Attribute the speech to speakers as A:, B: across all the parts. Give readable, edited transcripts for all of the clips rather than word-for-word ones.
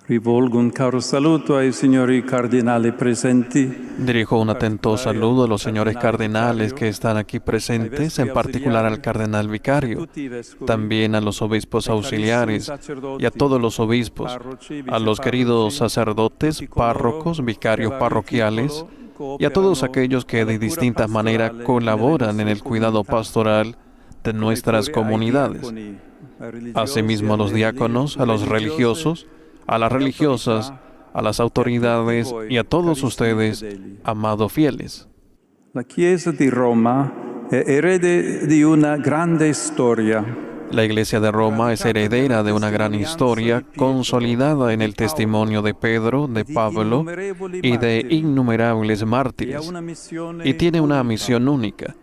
A: Rivolgo un caro saluto ai signori cardinali presenti.
B: Dirijo un atento saludo a los señores cardenales que están aquí presentes, en particular al cardenal vicario, también a los obispos auxiliares y a todos los obispos, a los queridos sacerdotes, párrocos, vicarios parroquiales y a todos aquellos que de distintas maneras colaboran en el cuidado pastoral de nuestras comunidades. Asimismo a los diáconos, a los religiosos, a las religiosas, a las autoridades y a todos ustedes, amados fieles.
A: La Chiesa di Roma è erede di una grande storia.
B: La Iglesia de Roma es heredera de una gran historia consolidada en el testimonio de Pedro, de Pablo y de innumerables mártires, y tiene una misión única,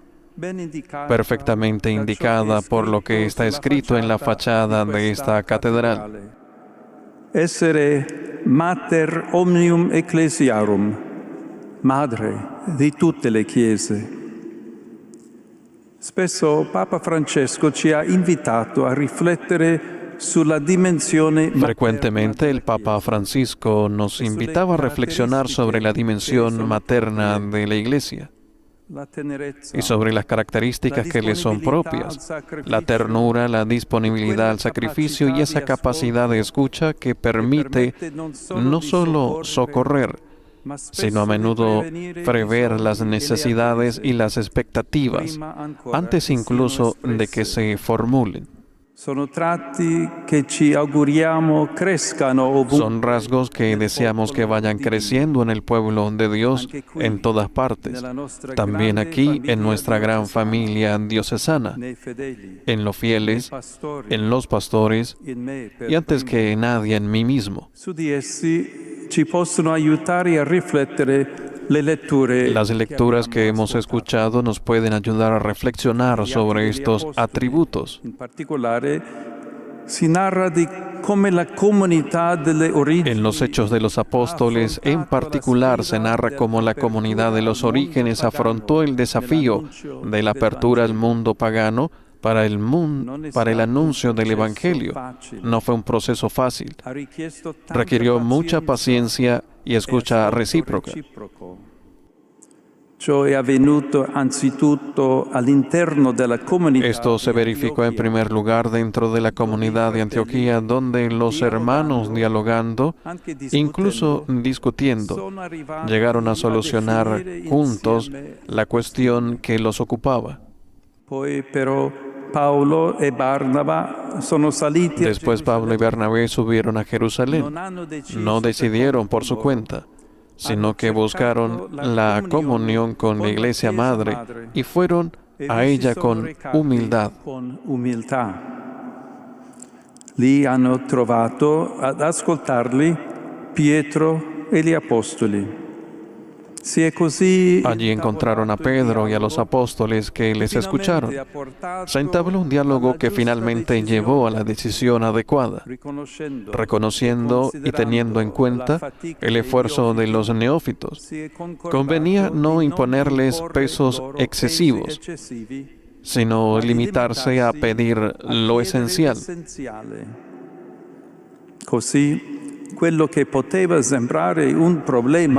B: perfectamente indicada por lo que está escrito en la fachada de esta catedral.
A: Essere mater omnium ecclesiarum, madre di tutte le chiese. Spesso Papa Francesco ci ha invitato a riflettere sulla dimensione materna.
B: Frecuentemente el Papa Francisco nos invitaba a reflexionar sobre la dimensión materna de la Iglesia y sobre las características que le son propias, la ternura, la disponibilidad al sacrificio y esa capacidad de escucha que permite no solo socorrer, sino a menudo prever las necesidades y las expectativas antes incluso de que se formulen.
A: Sono tratti che ci auguriamo crescano ovunque.
B: Son rasgos que deseamos que vayan creciendo en el pueblo de Dios en todas partes, también aquí en nuestra gran familia diocesana, en los fieles, en los pastores y antes que nadie en mí mismo.
A: Su di essi ci possono aiutare a riflettere le letture.
B: Las lecturas que hemos escuchado nos pueden ayudar a reflexionar sobre estos atributos.
A: In particolare si narra di come la comunità delle origini.
B: En los Hechos de los Apóstoles, en particular, se narra cómo la comunidad de los orígenes afrontó el desafío de la apertura al mundo pagano para el anuncio del Evangelio. No fue un proceso fácil. Requirió mucha paciencia y escucha recíproca.
A: Ciò è avvenuto anzitutto all'interno della comunità.
B: Esto se verificó en primer lugar dentro de la comunidad de Antioquía, donde los hermanos dialogando, incluso discutiendo, llegaron a solucionar juntos la cuestión que los ocupaba.
A: Poi però Paolo e Barnaba sono saliti.
B: Después Pablo y Bernabé subieron a Jerusalén. No decidieron por su cuenta, sino que buscaron la comunión con la Iglesia Madre y fueron a ella con humildad.
A: Lì hanno trovato ad ascoltarli Pietro e gli apostoli.
B: Allí encontraron a Pedro y a los apóstoles que les escucharon. Se entabló un diálogo que finalmente llevó a la decisión adecuada, reconociendo y teniendo en cuenta el esfuerzo de los neófitos. Convenía no imponerles pesos excesivos, sino limitarse a pedir lo esencial.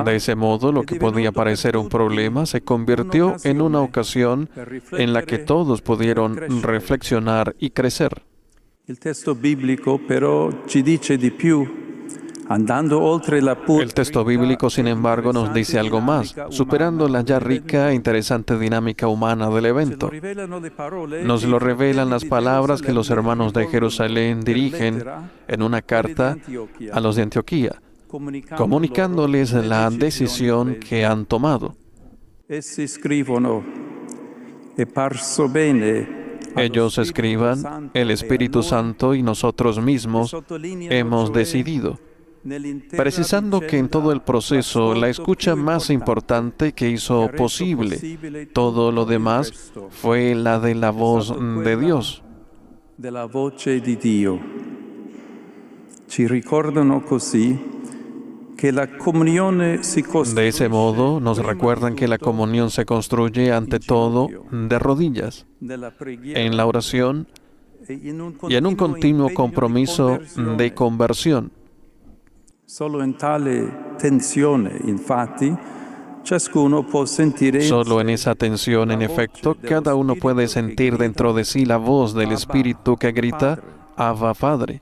B: De ese modo, lo que podía parecer un problema se convirtió en una ocasión en la que todos pudieron reflexionar y crecer.
A: El texto bíblico, però, ci dice di più.
B: El texto bíblico, sin embargo, nos dice algo más, superando la ya rica e interesante dinámica humana del evento. Nos lo revelan las palabras que los hermanos de Jerusalén dirigen en una carta a los de Antioquía, comunicándoles la decisión que han tomado. Ellos escriban, el Espíritu Santo y nosotros mismos hemos decidido, precisando que en todo el proceso la escucha más importante que hizo posible todo lo demás fue la de la voz de Dios.
A: Ci ricordano così que la comunione si costruisce.
B: De ese modo nos recuerdan que la comunión se construye ante todo de rodillas, en la oración y en un continuo compromiso de conversión.
A: Solo en tale tensione, infatti, ciascuno può sentire
B: Solo en esa tensión, en efecto, cada uno puede sentir dentro de sí la voz del Espíritu que grita, Abba, Padre,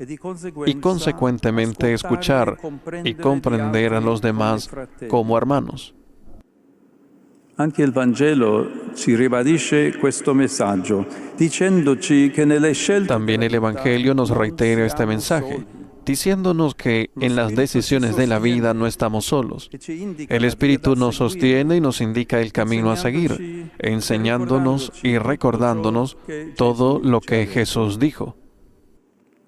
B: y consecuentemente escuchar y comprender a los demás como hermanos.
A: Anche il Vangelo ci ribadisce questo messaggio, dicendoci che nelle scelte
B: También el Evangelio nos reitera este mensaje, diciéndonos que en las decisiones de la vida no estamos solos. El Espíritu nos sostiene y nos indica el camino a seguir, enseñándonos y recordándonos todo lo que Jesús dijo.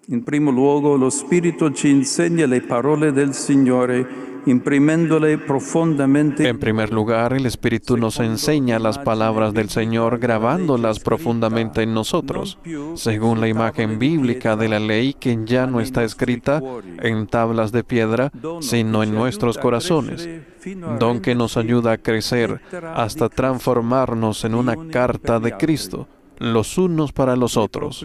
A: In primo luogo, lo Spirito ci insegna le parole del Signore, imprimendole profondamente.
B: En primer lugar, el Espíritu nos enseña las palabras del Señor, grabándolas profundamente en nosotros, según la imagen bíblica de la ley que ya no está escrita en tablas de piedra, sino en nuestros corazones, don que nos ayuda a crecer hasta transformarnos en una carta de Cristo, los unos para los otros.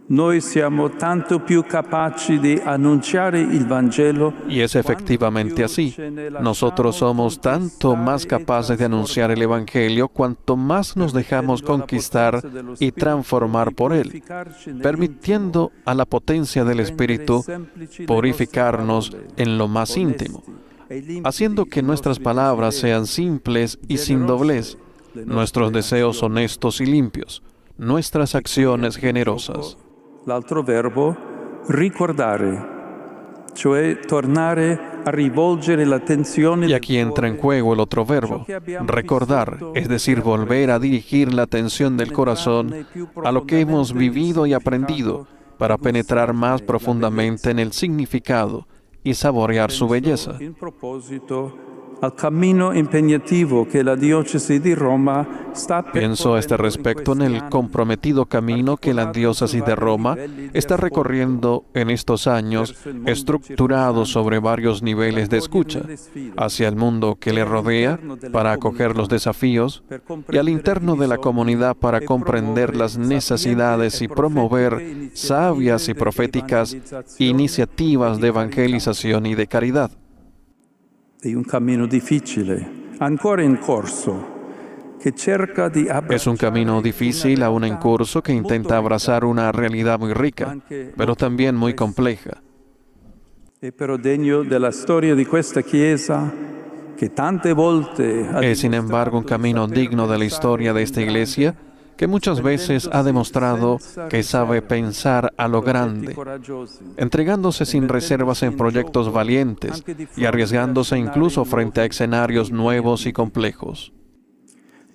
A: Noi siamo tanto più capaci di annunciare il Vangelo.
B: Y es efectivamente así. Nosotros somos tanto más capaces de anunciar el Evangelio cuanto más nos dejamos conquistar y transformar por él, permitiendo a la potencia del Espíritu purificarnos en lo más íntimo, haciendo que nuestras palabras sean simples y sin doblez, nuestros deseos honestos y limpios, nuestras acciones generosas.
A: L'altro verbo, ricordare, cioè tornare a rivolgere l'attenzione.
B: Y aquí entra en juego el otro verbo, recordar, es decir, volver a dirigir la atención del corazón a lo que hemos vivido y aprendido para penetrar más profundamente en el significado y saborear su belleza.
A: In proposito al cammino impegnativo que la diócesis de Roma está
B: Pienso a este respecto en el comprometido camino que la diócesis de Roma está recorriendo en estos años, estructurado sobre varios niveles de escucha, hacia el mundo que le rodea para acoger los desafíos y al interno de la comunidad para comprender las necesidades y promover sabias y proféticas iniciativas de evangelización y de caridad.
A: È un cammino difficile, ancora in corso, que cerca di
B: Es un camino difícil, aún en curso, que intenta abrazar una realidad muy rica, pero también muy compleja.
A: È però degno della storia di questa Chiesa che tante volte
B: Es, sin embargo, un camino digno de la historia de esta iglesia, que muchas veces ha demostrado que sabe pensar a lo grande, entregándose sin reservas en proyectos valientes y arriesgándose incluso frente a escenarios nuevos y complejos.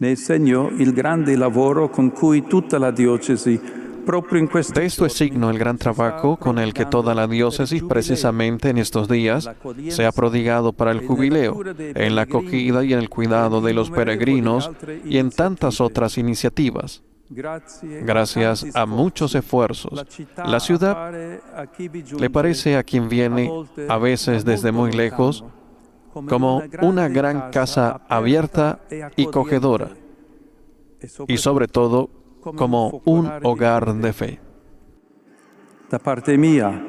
A: Ne segno il grande lavoro con cui tutta la diocesi proprio in questo
B: De esto es signo el gran trabajo con el que toda la diócesis precisamente en estos días se ha prodigado para el jubileo, en la acogida y en el cuidado de los peregrinos y en tantas otras iniciativas. Gracias a muchos esfuerzos, la ciudad le parece a quien viene, a veces desde muy lejos, como una gran casa abierta y cogedora, y sobre todo como un hogar de fe.
A: Da parte mia,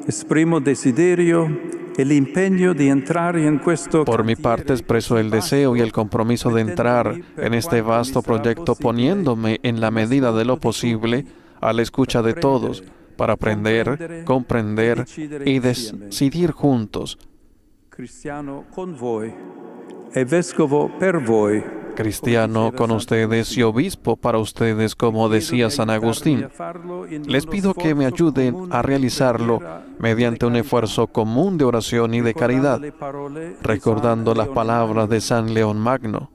A: esprimo desiderio e l'impegno di entrare in questo.
B: Por mi parte expreso el deseo y el compromiso de entrar en este vasto proyecto poniéndome en la medida de lo posible a la escucha de todos para aprender, comprender y decidir juntos.
A: Cristiano con voi e vescovo per voi.
B: Cristiano con ustedes y obispo para ustedes, como decía San Agustín. Les pido que me ayuden a realizarlo mediante un esfuerzo común de oración y de caridad, recordando las palabras de San León Magno,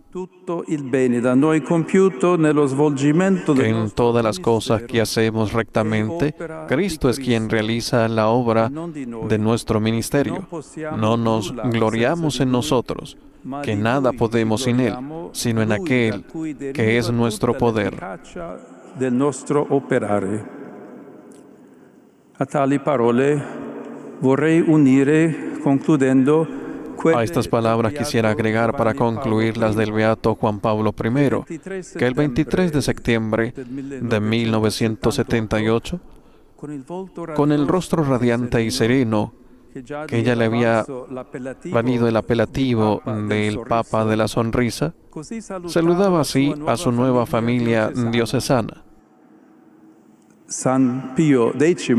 B: que en todas las cosas que hacemos rectamente, Cristo es quien realiza la obra de nuestro ministerio. No nos gloriamos en nosotros, que nada podemos sin Él, sino en aquel que es nuestro poder.
A: Del nostro operare. A tali parole vorrei unire, concludendo,
B: A estas palabras quisiera agregar para concluir las del Beato Juan Pablo I, que el 23 de septiembre de 1978, con el rostro radiante y sereno, que ya le había valido el apelativo del Papa de la Sonrisa, saludaba así a su nueva familia diocesana.
A: San Pio X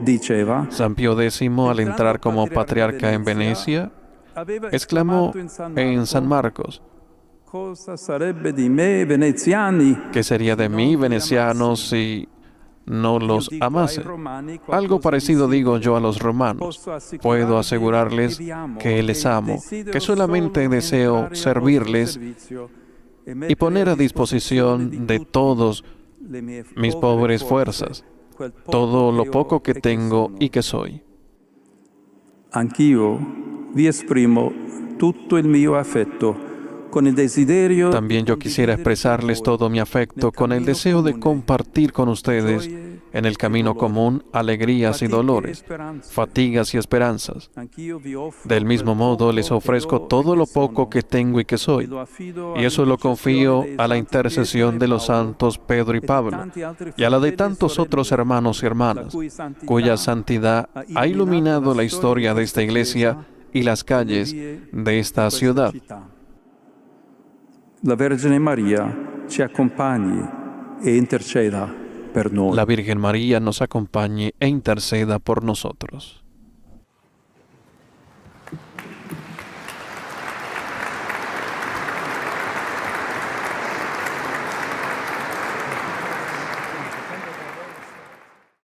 A: diceva:
B: San Pío X, al entrar como patriarca en Venecia, exclamó en San Marcos:
A: Cosa sarebbe di me, veneziani?
B: ¿qué sería de mí, venecianos, si no los amase? Algo parecido digo yo a los romanos. Puedo asegurarles que les amo, que solamente deseo servirles y poner a disposición de todos mis pobres fuerzas, todo lo poco que tengo y que soy.
A: Anch'io vi esprimo tutto il mio affetto con el desiderio.
B: También yo quisiera expresarles todo mi afecto con el deseo de compartir con ustedes en el camino común alegrías y dolores, fatigas y esperanzas. Del mismo modo les ofrezco todo lo poco que tengo y que soy, y eso lo confío a la intercesión de los santos Pedro y Pablo, y a la de tantos otros hermanos y hermanas, cuya santidad ha iluminado la historia de esta iglesia y las calles de esta ciudad.
A: La Vergine María ci accompagni e interceda per noi.
B: La Virgen María nos acompañe e interceda por nosotros.